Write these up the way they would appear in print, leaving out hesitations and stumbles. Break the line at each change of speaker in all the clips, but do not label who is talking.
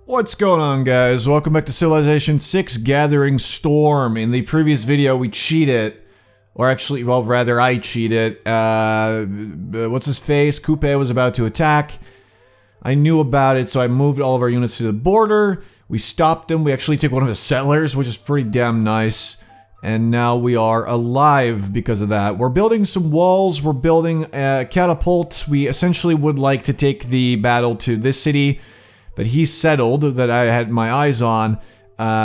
What's going on, guys? Welcome back to Civilization 6 Gathering Storm. In the previous video, we cheated. Or actually, well, rather, I cheated. What's his face? Coupe was about to attack. I knew about it, so I moved all of our units to the border. We stopped him. We actually took one of his settlers, which is pretty damn nice. And now we are alive because of that. We're building some walls. We're building a catapult. We essentially would like to take the battle to this city that he settled, that I had my eyes on,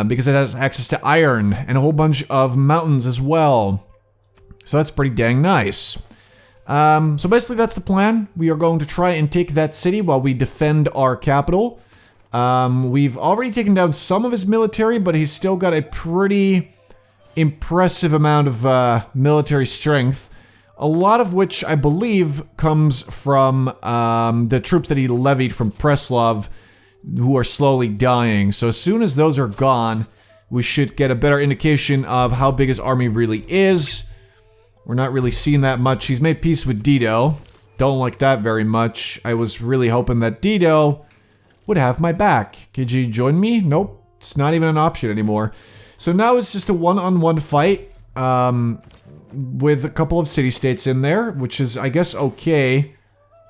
because it has access to iron and a whole bunch of mountains as well. So that's pretty dang nice. So basically that's the plan. We are going to try and take that city while we defend our capital. We've already taken down some of his military, but he's still got a pretty impressive amount of military strength. A lot of which I believe comes from the troops that he levied from Preslav, who are slowly dying. So as soon as those are gone, we should get a better indication of how big his army really is. We're not really seeing that much. He's made peace with Dido. Don't like that very much. I was really hoping that Dido would have my back. Could you join me? Nope. It's not even an option anymore. So now it's just a one-on-one fight with a couple of city-states in there, which is, I guess, okay.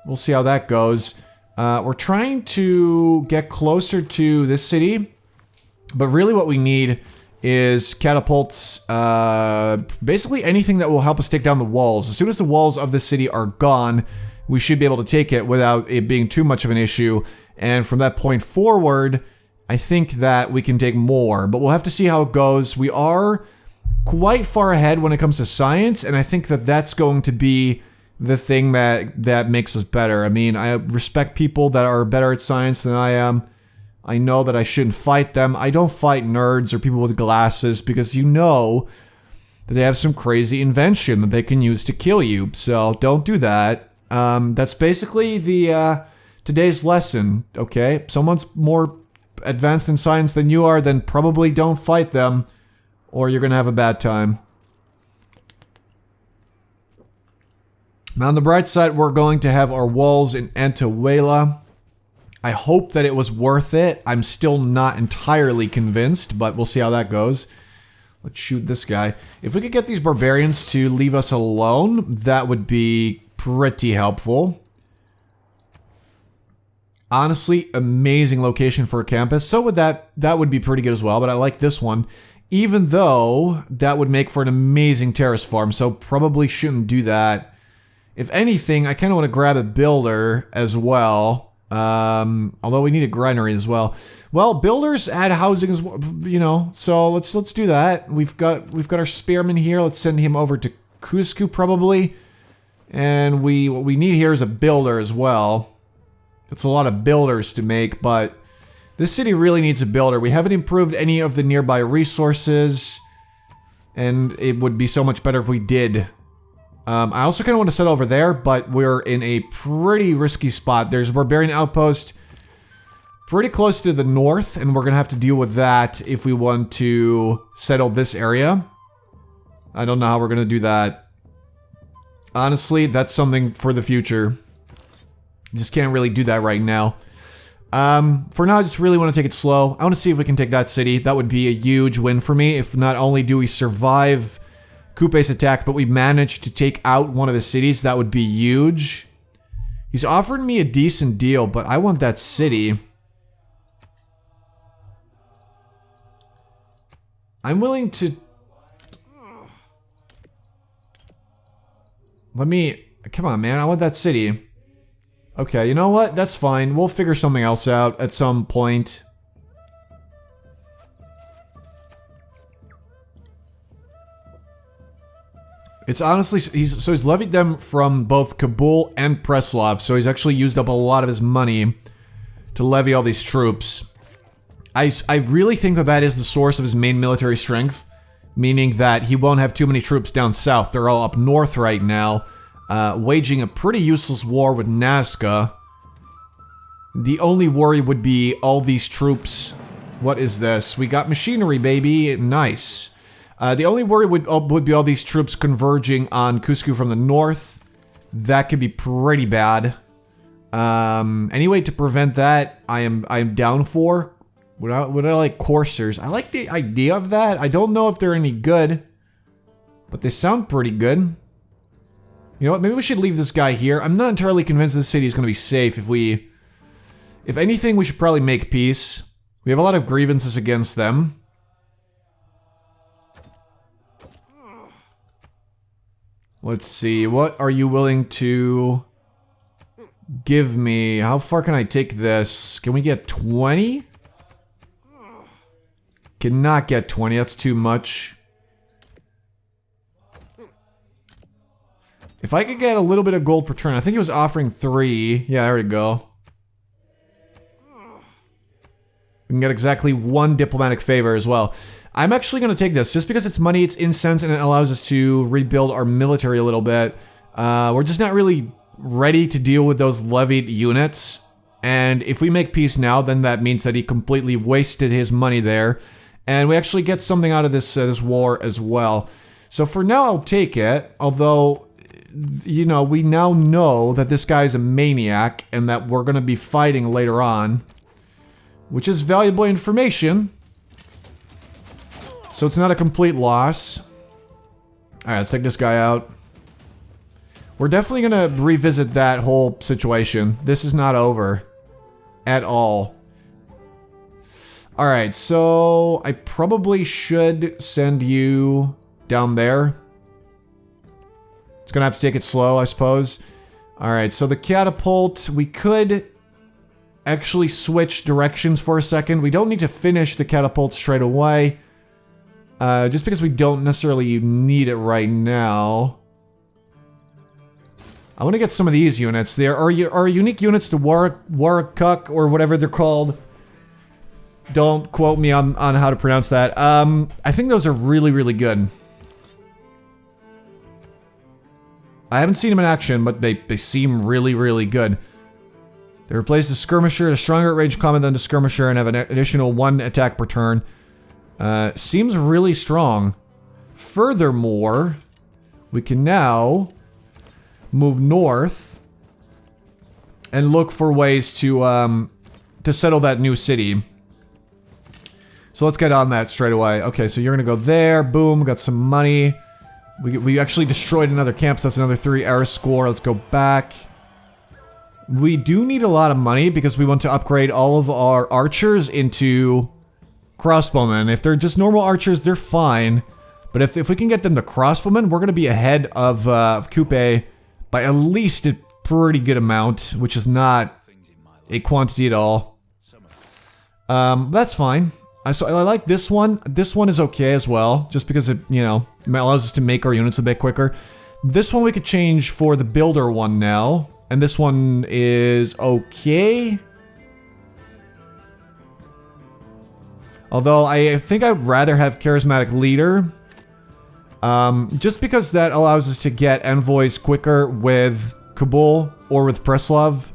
We'll see how that goes. We're trying to get closer to this city, but really what we need is catapults, basically anything that will help us take down the walls. As soon as the walls of the city are gone, we should be able to take it without it being too much of an issue, and from that point forward, I think that we can take more, but we'll have to see how it goes. We are quite far ahead when it comes to science, and I think that that's going to be the thing that makes us better. I mean, I respect people that are better at science than I am. I know that I shouldn't fight them. I don't fight nerds or people with glasses because you know that they have some crazy invention that they can use to kill you. So don't do that. That's basically the today's lesson, okay? If someone's more advanced in science than you are, then probably don't fight them or you're going to have a bad time. Now, on the bright side, we're going to have our walls in Antuela. I hope that it was worth it. I'm still not entirely convinced, but we'll see how that goes. Let's shoot this guy. If we could get these barbarians to leave us alone, that would be pretty helpful. Honestly, amazing location for a campus. So would that would be pretty good as well, but I like this one. Even though that would make for an amazing terrace farm, so probably shouldn't do that. If anything, I kind of want to grab a builder as well. Although we need a granary as well. Well, builders add housing as well, you know. So let's do that. We've got our spearman here. Let's send him over to Cusco probably. And what we need here is a builder as well. It's a lot of builders to make, but this city really needs a builder. We haven't improved any of the nearby resources, and it would be so much better if we did. I also kind of want to settle over there, but we're in a pretty risky spot. There's a barbarian outpost pretty close to the north, and we're going to have to deal with that if we want to settle this area. I don't know how we're going to do that. Honestly, that's something for the future. Just can't really do that right now. For now, I just really want to take it slow. I want to see if we can take that city. That would be a huge win for me. If not only do we survive Coupe's attack, but we managed to take out one of his cities, that would be huge. He's offered me a decent deal, but I want that city. I'm willing to... Come on, man. I want that city. Okay, you know what? That's fine. We'll figure something else out at some point. It's honestly, he's levied them from both Kabul and Preslav, so he's actually used up a lot of his money to levy all these troops. I really think that is the source of his main military strength, meaning that he won't have too many troops down south. They're all up north right now, waging a pretty useless war with Nazca. The only worry would be all these troops. What is this? We got machinery, baby. Nice. The only worry would be all these troops converging on Cusco from the north. That could be pretty bad. Any way to prevent that, I am down for. Would I like coursers? I like the idea of that. I don't know if they're any good, but they sound pretty good. You know what? Maybe we should leave this guy here. I'm not entirely convinced this city is going to be safe if we... If anything, we should probably make peace. We have a lot of grievances against them. Let's see. What are you willing to give me? How far can I take this? Can we get 20? Cannot get 20. That's too much. If I could get a little bit of gold per turn. I think he was offering 3. Yeah, there we go. We can get exactly 1 diplomatic favor as well. I'm actually going to take this just because it's money, it's incense, and it allows us to rebuild our military a little bit. We're just not really ready to deal with those levied units. And if we make peace now, then that means that he completely wasted his money there. And we actually get something out of this war as well. So for now, I'll take it. Although, you know, we now know that this guy's a maniac and that we're going to be fighting later on. Which is valuable information. So it's not a complete loss. Alright, let's take this guy out. We're definitely going to revisit that whole situation. This is not over. At all. Alright, so I probably should send you down there. It's going to have to take it slow, I suppose. Alright, so the catapult, we could actually switch directions for a second. We don't need to finish the catapult straight away. Just because we don't necessarily need it right now. I want to get some of these units. There are unique units to Warakuk or whatever they're called. Don't quote me on how to pronounce that. I think those are really, really good. I haven't seen them in action, but they seem really, really good. They replace the skirmisher, a stronger at range combat than the skirmisher, and have an additional 1 attack per turn. Seems really strong. Furthermore, we can now move north and look for ways to settle that new city. So let's get on that straight away. Okay, so you're gonna go there. Boom, got some money. We actually destroyed another camp, so that's another 3 error score. Let's go back. We do need a lot of money because we want to upgrade all of our archers into crossbowmen. If they're just normal archers, they're fine. But if we can get them to crossbowmen, we're going to be ahead of Coupe by at least a pretty good amount, which is not a quantity at all. That's fine. So I like this one. This one is okay as well, just because it, you know, allows us to make our units a bit quicker. This one we could change for the builder one now. And this one is okay. Although I think I'd rather have charismatic leader. Just because that allows us to get envoys quicker with Kabul or with Preslav.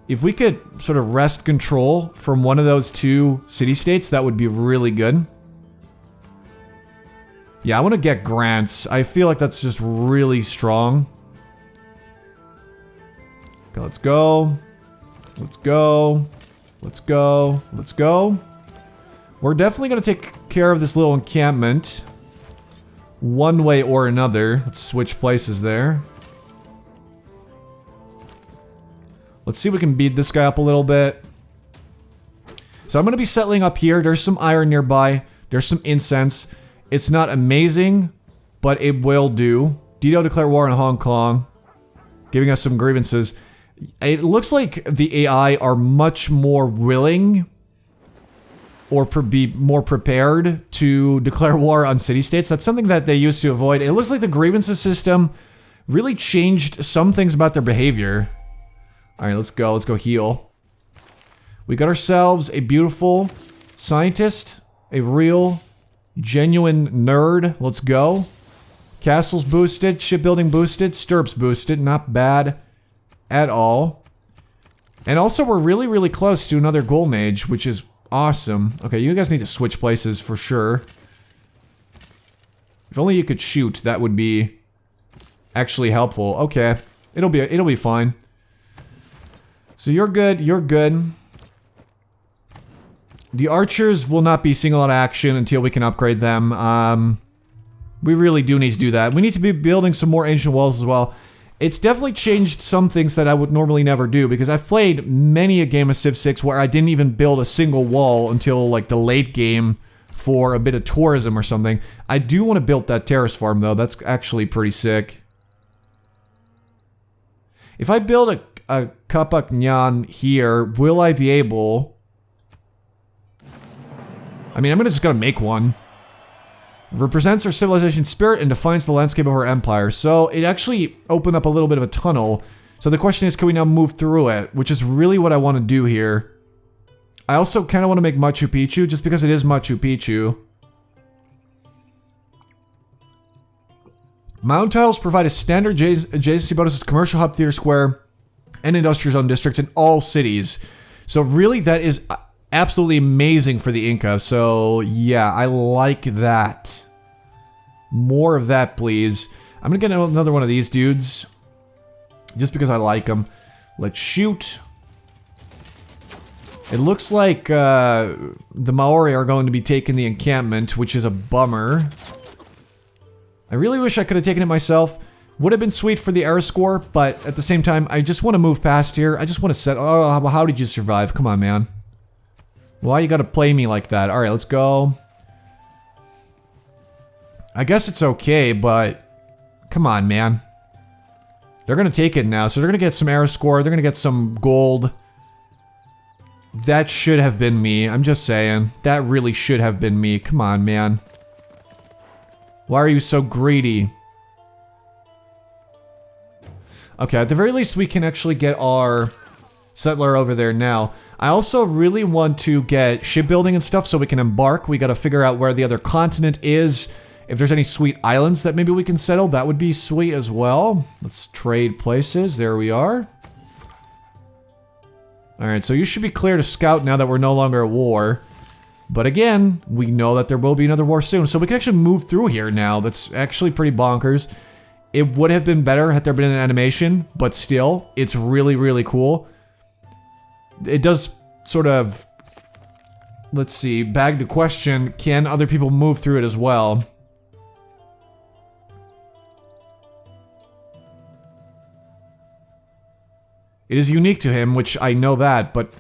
If we could sort of wrest control from one of those 2 city-states, that would be really good. Yeah, I want to get grants. I feel like that's just really strong. Okay, let's go. Let's go. Let's go. Let's go. We're definitely going to take care of this little encampment. One way or another. Let's switch places there. Let's see if we can beat this guy up a little bit. So I'm going to be settling up here. There's some iron nearby. There's some incense. It's not amazing, but it will do. Dido declared war on Hong Kong, giving us some grievances. It looks like the AI are much more willing or be more prepared to declare war on city-states. That's something that they used to avoid. It looks like the grievances system really changed some things about their behavior. Alright, let's go. Let's go heal. We got ourselves a beautiful scientist. A real, genuine nerd. Let's go. Castles boosted. Shipbuilding boosted. Stirrups boosted. Not bad at all. And also, we're really, really close to another gold mage, which is awesome. Okay, you guys need to switch places for sure. If only you could shoot, that would be actually helpful. Okay, it'll be fine. So you're good. You're good. The archers will not be seeing a lot of action until we can upgrade them. We really do need to do that. We need to be building some more ancient walls as well. It's definitely changed some things that I would normally never do, because I've played many a game of Civ 6 where I didn't even build a single wall until like the late game for a bit of tourism or something. I do want to build that terrace farm though. That's actually pretty sick. If I build a Kapak Nyan here, will I be able... I mean, I'm just gonna make one. Represents our civilization spirit and defines the landscape of our empire. So it actually opened up a little bit of a tunnel. So the question is, can we now move through it? Which is really what I want to do here. I also kind of want to make Machu Picchu, just because it is Machu Picchu. Mountain tiles provide a standard adjacency bonus as commercial hub, theater square, and industrial zone districts in all cities. So really, that is absolutely amazing for the Inca. So yeah, I like that. More of that, please. I'm gonna get another one of these dudes, just because I like them. Let's shoot. It looks like the Maori are going to be taking the encampment, which is a bummer. I really wish I could have taken it myself. Would have been sweet for the era score, but at the same time, I just want to move past here. I just want to set... Oh, how did you survive? Come on, man. Why you gotta play me like that? Alright, let's go. I guess it's okay, but... Come on, man. They're gonna take it now, so they're gonna get some era score. They're gonna get some gold. That should have been me. I'm just saying. That really should have been me. Come on, man. Why are you so greedy? Okay, at the very least, we can actually get our settler over there now. I also really want to get shipbuilding and stuff so we can embark. We gotta figure out where the other continent is. If there's any sweet islands that maybe we can settle, that would be sweet as well. Let's trade places. There we are. Alright, so you should be clear to scout now that we're no longer at war. But again, we know that there will be another war soon. So we can actually move through here now. That's actually pretty bonkers. It would have been better had there been an animation, but still, it's really, really cool. It does sort of, let's see, beg the question, can other people move through it as well? It is unique to him, which I know that, but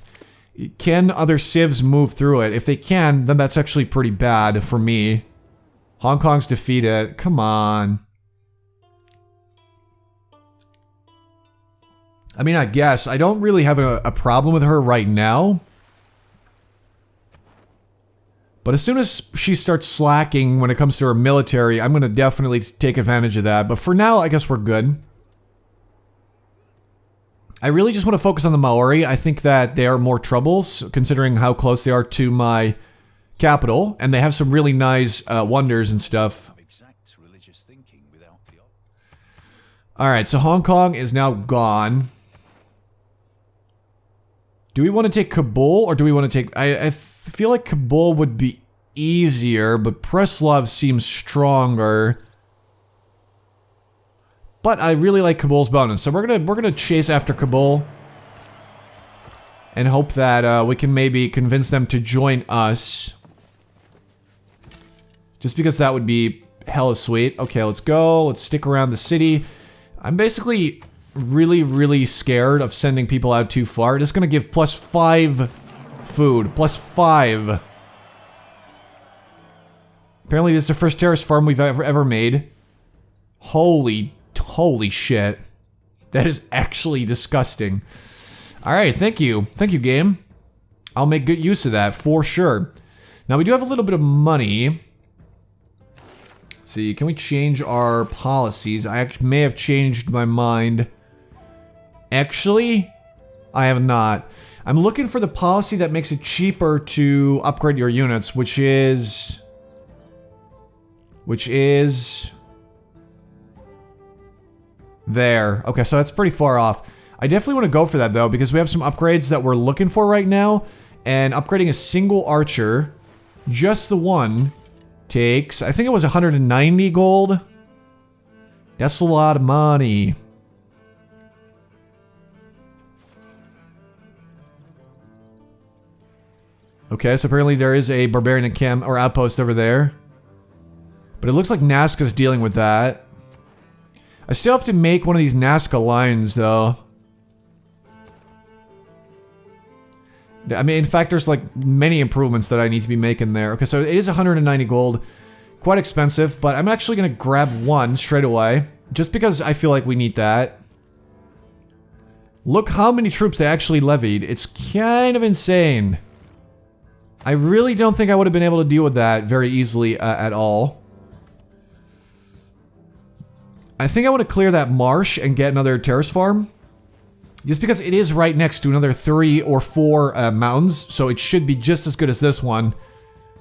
can other civs move through it? If they can, then that's actually pretty bad for me. Hong Kong's defeated. Come on. I mean, I guess. I don't really have a problem with her right now. But as soon as she starts slacking when it comes to her military, I'm going to definitely take advantage of that. But for now, I guess we're good. I really just want to focus on the Maori. I think that they are more troubles, considering how close they are to my capital. And they have some really nice wonders and stuff. Alright, so Hong Kong is now gone. Do we want to take Kabul, or do we want to take... I feel like Kabul would be easier, but Preslav seems stronger. But I really like Kabul's bonus, so we're gonna chase after Kabul. And hope that we can maybe convince them to join us. Just because that would be hella sweet. Okay, let's go. Let's stick around the city. I'm basically really, really scared of sending people out too far. It is gonna give +5 food. +5. Apparently this is the first terrace farm we've ever made. Holy shit. That is actually disgusting. Alright, thank you. Thank you, game. I'll make good use of that, for sure. Now, we do have a little bit of money. Let's see, can we change our policies? I may have changed my mind. Actually, I have not. I'm looking for the policy that makes it cheaper to upgrade your units, which is... there. Okay, so that's pretty far off. I definitely want to go for that, though, because we have some upgrades that we're looking for right now. And upgrading a single archer, just the one, takes... I think it was 190 gold. That's a lot of money. Okay, so apparently there is a barbarian camp or outpost over there. But it looks like Nazca's dealing with that. I still have to make one of these Nazca lines, though. I mean, in fact, there's like many improvements that I need to be making there. Okay, so it is 190 gold. Quite expensive, but I'm actually going to grab one straight away. Just because I feel like we need that. Look how many troops they actually levied. It's kind of insane. I really don't think I would have been able to deal with that very easily at all. I think I want to clear that marsh and get another terrace farm. Just because it is right next to another 3 or 4 mountains, so it should be just as good as this one.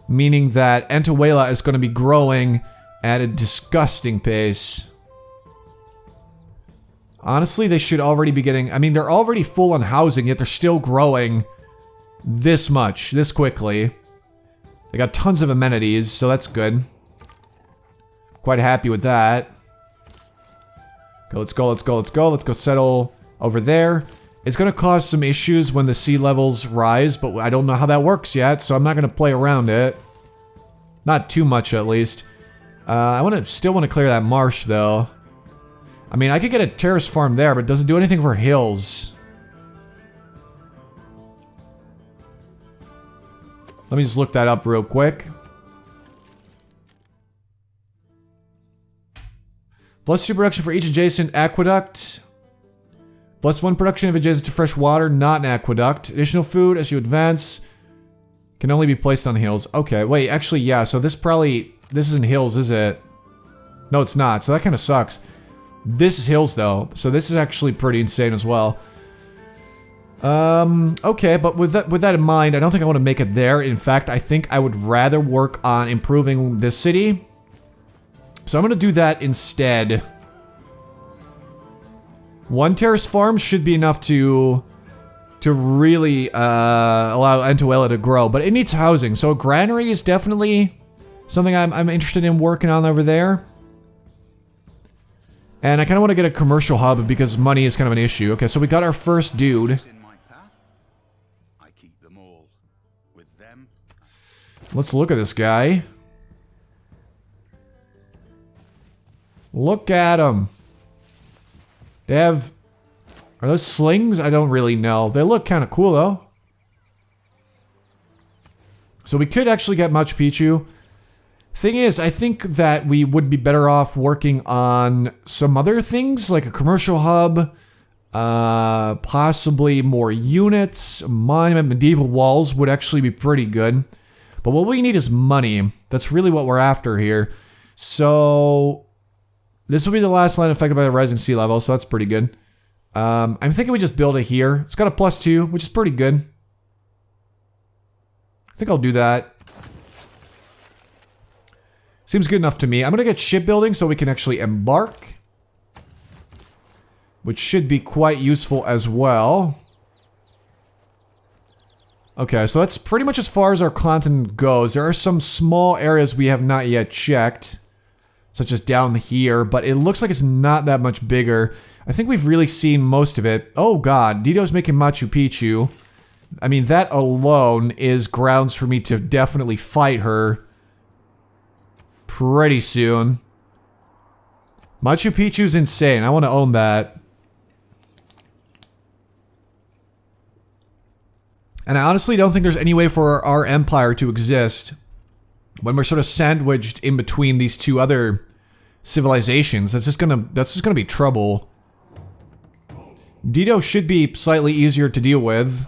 Meaning that Antuela is going to be growing at a disgusting pace. Honestly, they should already be getting... I mean, they're already full on housing, yet they're still growing this much, this quickly. They got tons of amenities, so that's good. Quite happy with that. Okay, let's go, let's go, let's go. Let's go settle over there. It's going to cause some issues when the sea levels rise, but I don't know how that works yet, so I'm not going to play around it. Not too much, at least. I still want to clear that marsh, though. I mean, I could get a terrace farm there, but it doesn't do anything for hills. Let me just look that up real quick. +2 production for each adjacent aqueduct. +1 production if adjacent to fresh water, not an aqueduct. Additional food as you advance can only be placed on hills. Okay, wait, actually, yeah, so this isn't hills, is it? No, it's not, so that kind of sucks. This is hills, though, so this is actually pretty insane as well. Okay, but with that in mind, I don't think I want to make it there. In fact, I think I would rather work on improving this city. So I'm going to do that instead. 1 terrace farm should be enough to really allow Antuela to grow, but it needs housing. So a granary is definitely something I'm interested in working on over there. And I kind of want to get a commercial hub because money is kind of an issue. Okay, so we got our first dude. Let's look at this guy. Look at him. They have... Are those slings? I don't really know. They look kind of cool, though. So we could actually get Machu Picchu. Thing is, I think that we would be better off working on some other things, like a commercial hub, possibly more units, monument, medieval walls would actually be pretty good. But what we need is money. That's really what we're after here. So this will be the last line affected by the rising sea level, so that's pretty good. I'm thinking we just build it here. It's got a +2, which is pretty good. I think I'll do that. Seems good enough to me. I'm going to get shipbuilding so we can actually embark. Which should be quite useful as well. Okay, so that's pretty much as far as our continent goes. There are some small areas we have not yet checked. Such as down here, but it looks like it's not that much bigger. I think we've really seen most of it. Oh god, Dito's making Machu Picchu. I mean, that alone is grounds for me to definitely fight her pretty soon. Machu Picchu's insane. I want to own that. And I honestly don't think there's any way for our empire to exist when we're sort of sandwiched in between these two other civilizations. That's just gonna be trouble. Dito should be slightly easier to deal with.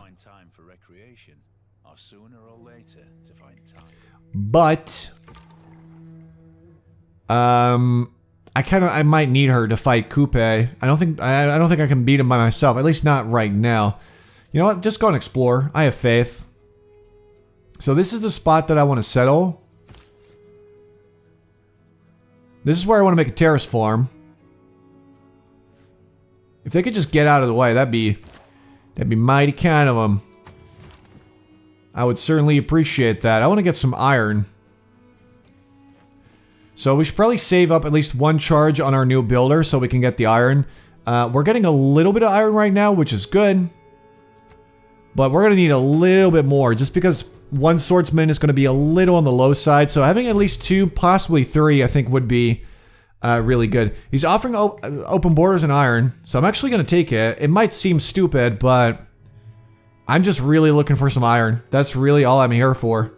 But I might need her to fight Coupe. I don't think I can beat him by myself, at least not right now. You know what? Just go and explore. I have faith. So this is the spot that I want to settle. This is where I want to make a terrace farm. If they could just get out of the way, that'd be mighty kind of them. I would certainly appreciate that. I want to get some iron. So we should probably save up at least 1 charge on our new builder so we can get the iron. We're getting a little bit of iron right now, which is good. But we're going to need a little bit more just because one swordsman is going to be a little on the low side. So having at least 2, possibly 3, I think would be really good. He's offering open borders and iron, so I'm actually going to take it. It might seem stupid, but I'm just really looking for some iron. That's really all I'm here for.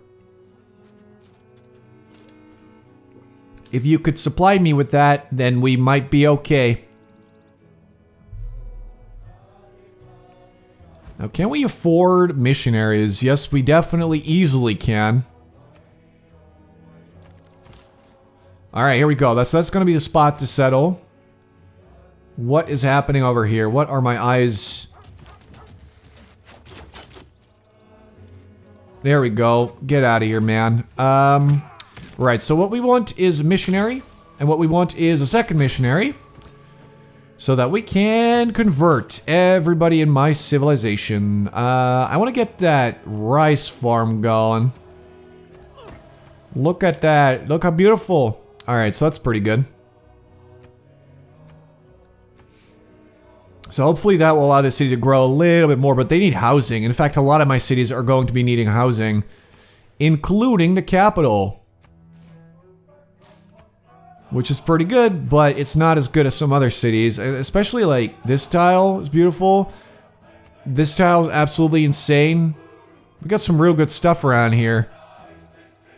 If you could supply me with that, then we might be okay. Now, can we afford missionaries? Yes, we definitely easily can. Alright, here we go. That's going to be the spot to settle. What is happening over here? What are my eyes? There we go. Get out of here, man. Right, so what we want is a missionary. And what we want is a second missionary. So that we can convert everybody in my civilization. I want to get that rice farm going. Look at that. Look how beautiful. Alright, so that's pretty good. So hopefully that will allow the city to grow a little bit more, but they need housing. In fact, a lot of my cities are going to be needing housing, including the capital. Which is pretty good, but it's not as good as some other cities. Especially like this tile is beautiful. This tile is absolutely insane. We got some real good stuff around here.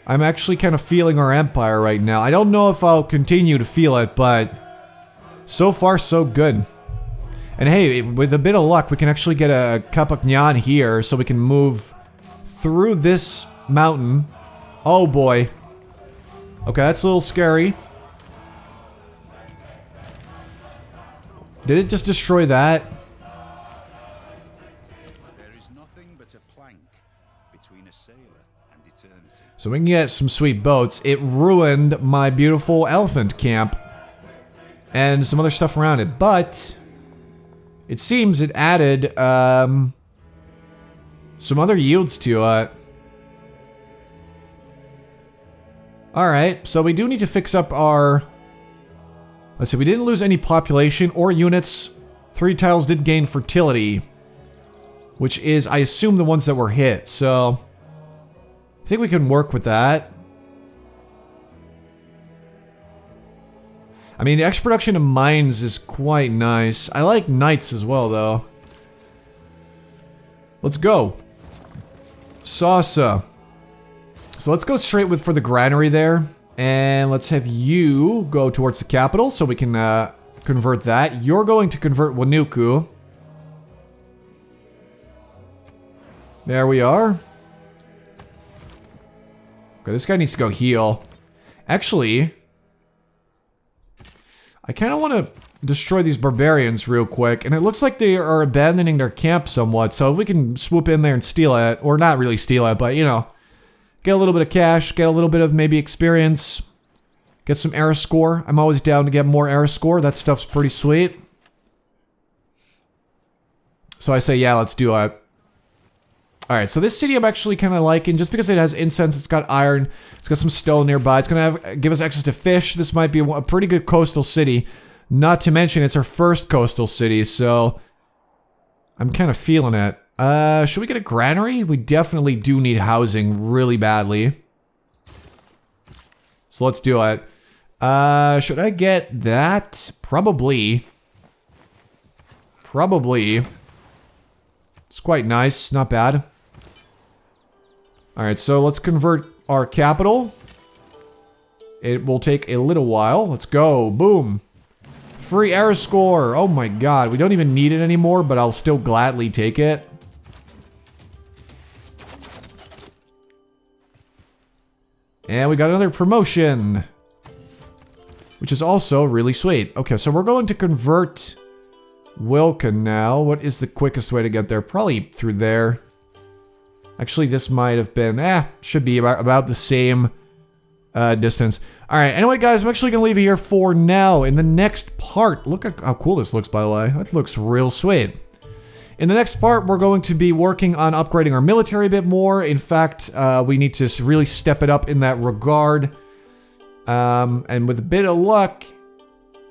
I'm actually kind of feeling our empire right now. I don't know if I'll continue to feel it, but so far so good. And hey, with a bit of luck, we can actually get a Kapaknyan here so we can move through this mountain. Oh boy. Okay, that's a little scary. Did it just destroy that?
There is nothing but a plank between a sailor and eternity.
So we can get some sweet boats. It ruined my beautiful elephant camp and some other stuff around it, but it seems it added some other yields to it. Alright, so we do need to fix up our... Let's see, we didn't lose any population or units. 3 tiles did gain fertility, which is, I assume, the ones that were hit, so I think we can work with that. I mean, the extra production of mines is quite nice. I like knights as well, though. Let's go. Salsa. So let's go straight for the granary there. And let's have you go towards the capital so we can convert that. You're going to convert Wanuku. There we are. Okay, this guy needs to go heal. Actually, I kind of want to destroy these barbarians real quick. And it looks like they are abandoning their camp somewhat. So if we can swoop in there and steal it, or not really steal it, but you know, get a little bit of cash, get a little bit of maybe experience, get some era score. I'm always down to get more era score. That stuff's pretty sweet. So I say, yeah, let's do it. Alright, so this city I'm actually kind of liking, just because it has incense, it's got iron, it's got some stone nearby, it's going to give us access to fish. This might be a pretty good coastal city. Not to mention, it's our first coastal city, so I'm kind of feeling it. Should we get a granary? We definitely do need housing really badly. So let's do it. Should I get that? Probably. Probably. It's quite nice. Not bad. Alright, so let's convert our capital. It will take a little while. Let's go. Boom. Free era score. Oh my god. We don't even need it anymore, but I'll still gladly take it. And we got another promotion, which is also really sweet. Okay, so we're going to convert Wilka now. What is the quickest way to get there? Probably through there. Actually, this might have been, should be about the same distance. All right, anyway, guys, I'm actually going to leave it here for now. In the next part, look at how cool this looks, by the way. That looks real sweet. In the next part, we're going to be working on upgrading our military a bit more. In fact, we need to really step it up in that regard. And with a bit of luck,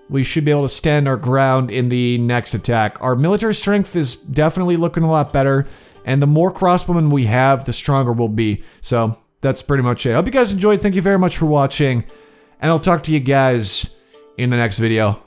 we should be able to stand our ground in the next attack. Our military strength is definitely looking a lot better. And the more crossbowmen we have, the stronger we'll be. So that's pretty much it. I hope you guys enjoyed. Thank you very much for watching. And I'll talk to you guys in the next video.